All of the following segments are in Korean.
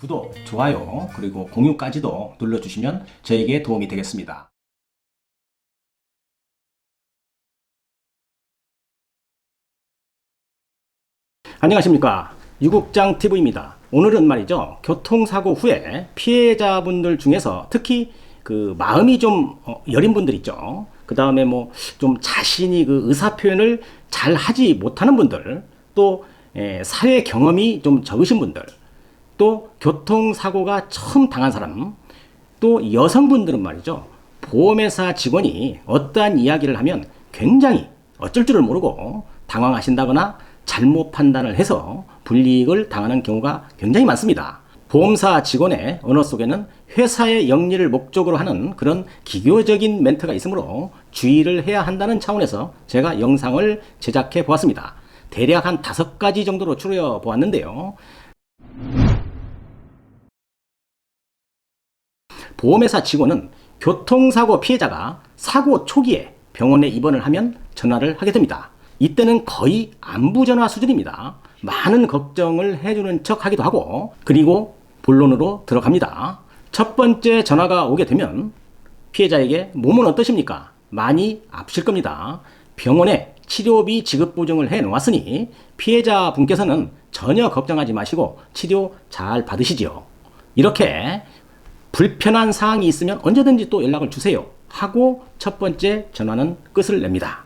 구독, 좋아요, 그리고 공유까지도 눌러주시면 저에게 도움이 되겠습니다. 안녕하십니까. 유국장TV입니다. 오늘은 말이죠. 교통사고 후에 피해자분들 중에서 특히 그 마음이 좀 여린 분들 있죠. 그 다음에 뭐 좀 자신이 그 의사표현을 잘 하지 못하는 분들, 또 사회 경험이 좀 적으신 분들, 또 교통사고가 처음 당한 사람, 또 여성분들은 말이죠. 보험회사 직원이 어떠한 이야기를 하면 굉장히 어쩔 줄을 모르고 당황하신다거나 잘못 판단을 해서 불이익을 당하는 경우가 굉장히 많습니다. 보험사 직원의 언어 속에는 회사의 영리를 목적으로 하는 그런 기교적인 멘트가 있으므로 주의를 해야 한다는 차원에서 제가 영상을 제작해 보았습니다. 대략 한 5가지 정도로 추려 보았는데요. 보험회사 직원은 교통사고 피해자가 사고 초기에 병원에 입원을 하면 전화를 하게 됩니다. 이때는 거의 안부전화 수준입니다. 많은 걱정을 해주는 척 하기도 하고, 그리고 본론으로 들어갑니다. 첫 번째 전화가 오게 되면 피해자에게 몸은 어떠십니까? 많이 아프실 겁니다. 병원에 치료비 지급 보증을 해 놓았으니 피해자분께서는 전혀 걱정하지 마시고 치료 잘 받으시지요. 이렇게 불편한 사항이 있으면 언제든지 또 연락을 주세요 하고 첫 번째 전화는 끝을 냅니다.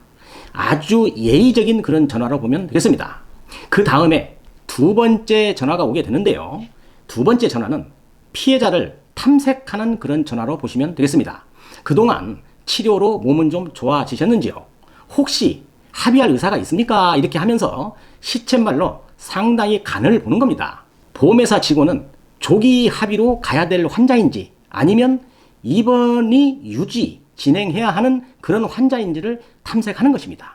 아주 예의적인 그런 전화로 보면 되겠습니다. 그 다음에 두 번째 전화가 오게 되는데요. 두 번째 전화는 피해자를 탐색하는 그런 전화로 보시면 되겠습니다. 그동안 치료로 몸은 좀 좋아지셨는지요? 혹시 합의할 의사가 있습니까? 이렇게 하면서 시쳇말로 상당히 간을 보는 겁니다. 보험회사 직원은 조기 합의로 가야 될 환자인지 아니면 입원이 유지, 진행해야 하는 그런 환자인지를 탐색하는 것입니다.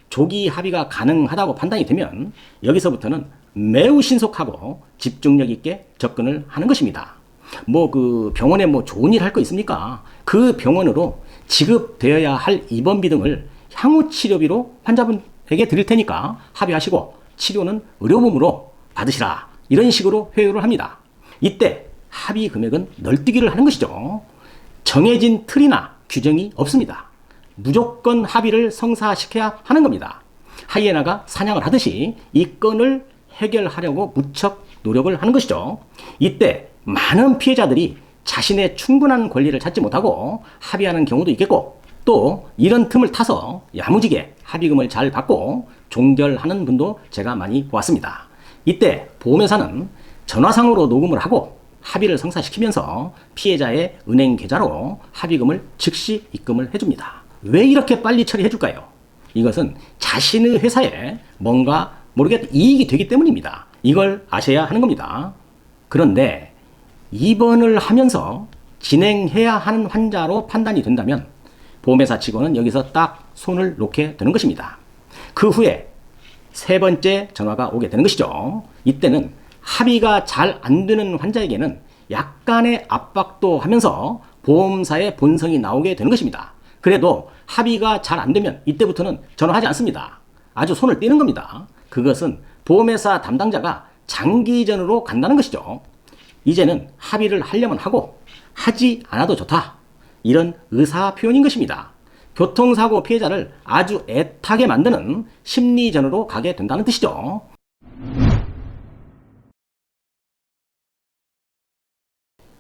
조기 합의가 가능하다고 판단이 되면 여기서부터는 매우 신속하고 집중력 있게 접근을 하는 것입니다. 뭐 그 병원에 뭐 좋은 일 할 거 있습니까? 그 병원으로 지급되어야 할 입원비 등을 향후 치료비로 환자분에게 드릴 테니까 합의하시고 치료는 의료보험으로 받으시라. 이런 식으로 회유를 합니다. 이때 합의 금액은 널뛰기를 하는 것이죠. 정해진 틀이나 규정이 없습니다. 무조건 합의를 성사시켜야 하는 겁니다. 하이에나가 사냥을 하듯이 이 건을 해결하려고 무척 노력을 하는 것이죠. 이때 많은 피해자들이 자신의 충분한 권리를 찾지 못하고 합의하는 경우도 있겠고, 또 이런 틈을 타서 야무지게 합의금을 잘 받고 종결하는 분도 제가 많이 보았습니다. 이때 보험회사는 전화상으로 녹음을 하고 합의를 성사시키면서 피해자의 은행 계좌로 합의금을 즉시 입금을 해줍니다. 왜 이렇게 빨리 처리해줄까요? 이것은 자신의 회사에 뭔가 모르게 이익이 되기 때문입니다. 이걸 아셔야 하는 겁니다. 그런데 입원을 하면서 진행해야 하는 환자로 판단이 된다면 보험회사 직원은 여기서 딱 손을 놓게 되는 것입니다. 그 후에 세 번째 전화가 오게 되는 것이죠. 이때는 합의가 잘 안 되는 환자에게는 약간의 압박도 하면서 보험사의 본성이 나오게 되는 것입니다. 그래도 합의가 잘 안 되면 이때부터는 전화하지 않습니다. 아주 손을 떼는 겁니다. 그것은 보험회사 담당자가 장기전으로 간다는 것이죠. 이제는 합의를 하려면 하고 하지 않아도 좋다. 이런 의사 표현인 것입니다. 교통사고 피해자를 아주 애타게 만드는 심리전으로 가게 된다는 뜻이죠.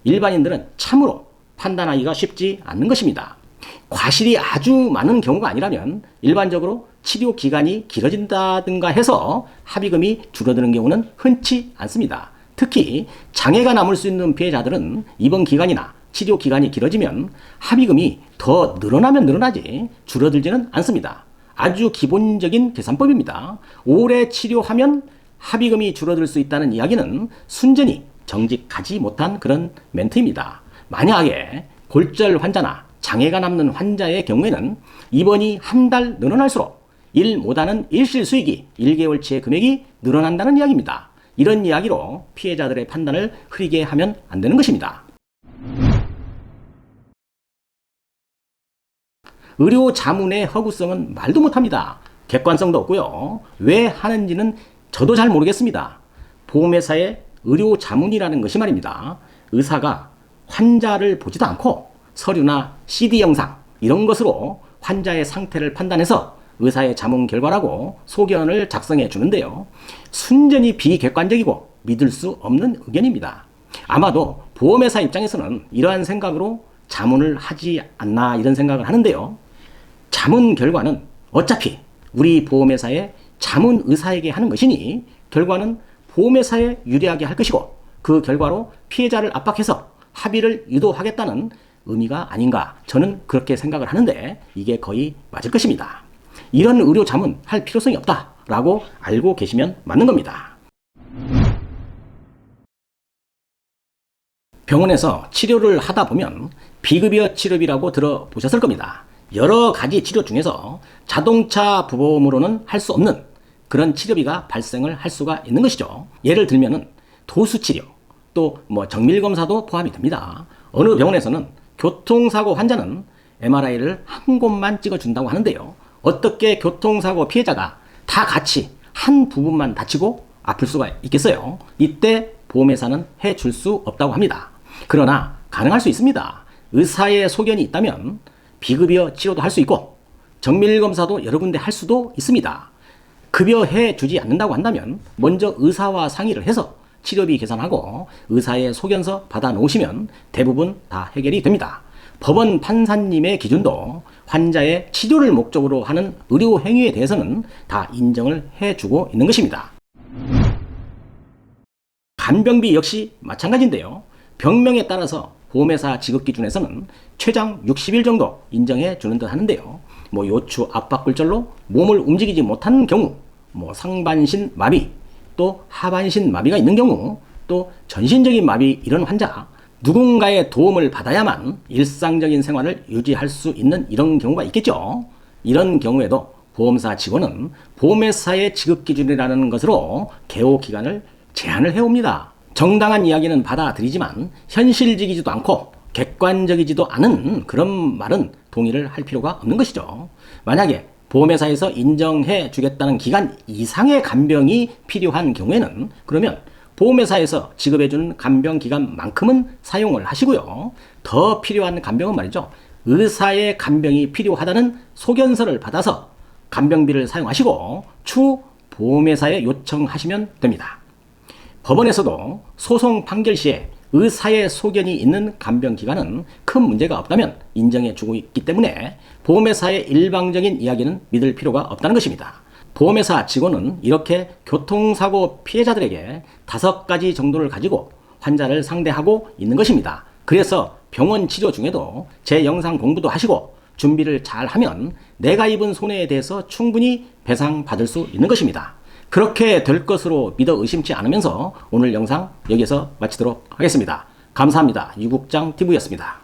일반인들은 참으로 판단하기가 쉽지 않는 것입니다. 과실이 아주 많은 경우가 아니라면 일반적으로 치료 기간이 길어진다든가 해서 합의금이 줄어드는 경우는 흔치 않습니다. 특히 장애가 남을 수 있는 피해자들은 입원 기간이나 치료 기간이 길어지면 합의금이 더 늘어나면 늘어나지 줄어들지는 않습니다. 아주 기본적인 계산법입니다. 오래 치료하면 합의금이 줄어들 수 있다는 이야기는 순전히 정직하지 못한 그런 멘트입니다. 만약에 골절 환자나 장애가 남는 환자의 경우에는 입원이 한 달 늘어날수록 일 못하는 일실 수익이 1개월치의 금액이 늘어난다는 이야기입니다. 이런 이야기로 피해자들의 판단을 흐리게 하면 안 되는 것입니다. 의료 자문의 허구성은 말도 못합니다. 객관성도 없고요. 왜 하는지는 저도 잘 모르겠습니다. 보험회사의 의료 자문이라는 것이 말입니다. 의사가 환자를 보지도 않고 서류나 CD 영상 이런 것으로 환자의 상태를 판단해서 의사의 자문 결과라고 소견을 작성해 주는데요. 순전히 비객관적이고 믿을 수 없는 의견입니다. 아마도 보험회사 입장에서는 이러한 생각으로 자문을 하지 않나 이런 생각을 하는데요. 자문 결과는 어차피 우리 보험회사의 자문 의사에게 하는 것이니 결과는 보험회사에 유리하게 할 것이고 그 결과로 피해자를 압박해서 합의를 유도하겠다는 의미가 아닌가 저는 그렇게 생각을 하는데 이게 거의 맞을 것입니다. 이런 의료 자문 할 필요성이 없다라고 알고 계시면 맞는 겁니다. 병원에서 치료를 하다 보면 비급여 치료비라고 들어보셨을 겁니다. 여러 가지 치료 중에서 자동차 보험으로는 할 수 없는 그런 치료비가 발생을 할 수가 있는 것이죠. 예를 들면은 도수치료, 또 정밀검사도 포함이 됩니다. 어느 병원에서는 교통사고 환자는 MRI를 한 곳만 찍어준다고 하는데요. 어떻게 교통사고 피해자가 다 같이 한 부분만 다치고 아플 수가 있겠어요? 이때 보험회사는 해줄 수 없다고 합니다. 그러나 가능할 수 있습니다. 의사의 소견이 있다면 비급여 치료도 할 수 있고 정밀검사도 여러 군데 할 수도 있습니다. 급여해 주지 않는다고 한다면 먼저 의사와 상의를 해서 치료비 계산하고 의사의 소견서 받아 놓으시면 대부분 다 해결이 됩니다. 법원 판사님의 기준도 환자의 치료를 목적으로 하는 의료 행위에 대해서는 다 인정을 해주고 있는 것입니다. 간병비 역시 마찬가지인데요. 병명에 따라서 보험회사 지급 기준에서는 최장 60일 정도 인정해 주는 듯 하는데요. 요추 압박굴절로 몸을 움직이지 못하는 경우, 상반신 마비, 또 하반신 마비가 있는 경우, 또 전신적인 마비 이런 환자, 누군가의 도움을 받아야만 일상적인 생활을 유지할 수 있는 이런 경우가 있겠죠. 이런 경우에도 보험사 직원은 보험회사의 지급 기준이라는 것으로 개호 기간을 제한을 해옵니다. 정당한 이야기는 받아들이지만 현실적이지도 않고 객관적이지도 않은 그런 말은 동의를 할 필요가 없는 것이죠. 만약에 보험회사에서 인정해 주겠다는 기간 이상의 간병이 필요한 경우에는 그러면 보험회사에서 지급해주는 간병 기간만큼은 사용을 하시고요. 더 필요한 간병은 말이죠. 의사의 간병이 필요하다는 소견서를 받아서 간병비를 사용하시고 추후 보험회사에 요청하시면 됩니다. 법원에서도 소송 판결 시에 의사의 소견이 있는 간병 기간은 큰 문제가 없다면 인정해 주고 있기 때문에 보험회사의 일방적인 이야기는 믿을 필요가 없다는 것입니다. 보험회사 직원은 이렇게 교통사고 피해자들에게 5가지 정도를 가지고 환자를 상대하고 있는 것입니다. 그래서 병원 치료 중에도 제 영상 공부도 하시고 준비를 잘 하면 내가 입은 손해에 대해서 충분히 배상받을 수 있는 것입니다. 그렇게 될 것으로 믿어 의심치 않으면서 오늘 영상 여기서 마치도록 하겠습니다. 감사합니다. 유국장TV였습니다.